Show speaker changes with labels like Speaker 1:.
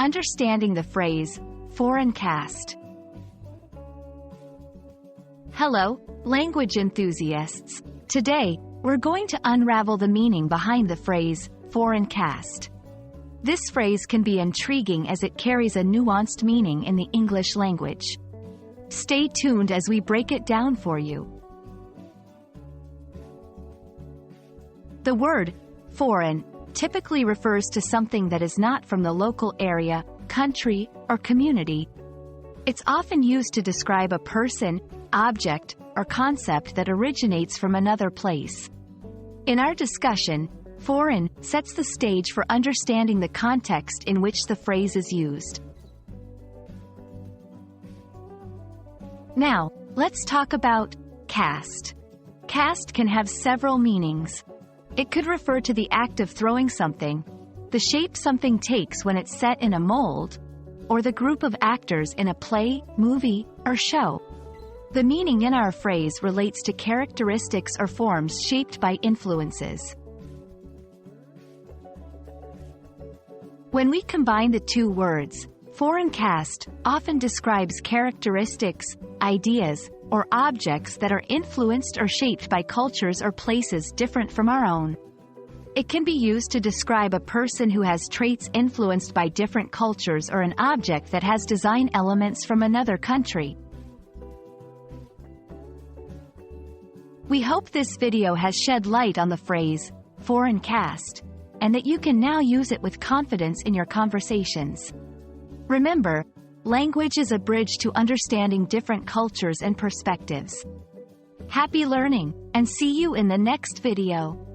Speaker 1: Understanding the phrase, foreign cast. Hello, language enthusiasts. Today, we're going to unravel the meaning behind the phrase, foreign cast. This phrase can be intriguing as it carries a nuanced meaning in the English language. Stay tuned as we break it down for you. The word, foreign, typically refers to something that is not from the local area, country, or community. It's often used to describe a person, object, or concept that originates from another place. In our discussion, foreign sets the stage for understanding the context in which the phrase is used. Now, let's talk about cast. Cast can have several meanings. It could refer to the act of throwing something, the shape something takes when it's set in a mold, or the group of actors in a play, movie, or show. The meaning in our phrase relates to characteristics or forms shaped by influences. When we combine the two words, foreign cast often describes characteristics, ideas, or objects that are influenced or shaped by cultures or places different from our own. It can be used to describe a person who has traits influenced by different cultures or an object that has design elements from another country. We hope this video has shed light on the phrase, foreign cast, and that you can now use it with confidence in your conversations. Remember, language is a bridge to understanding different cultures and perspectives. Happy learning, and see you in the next video.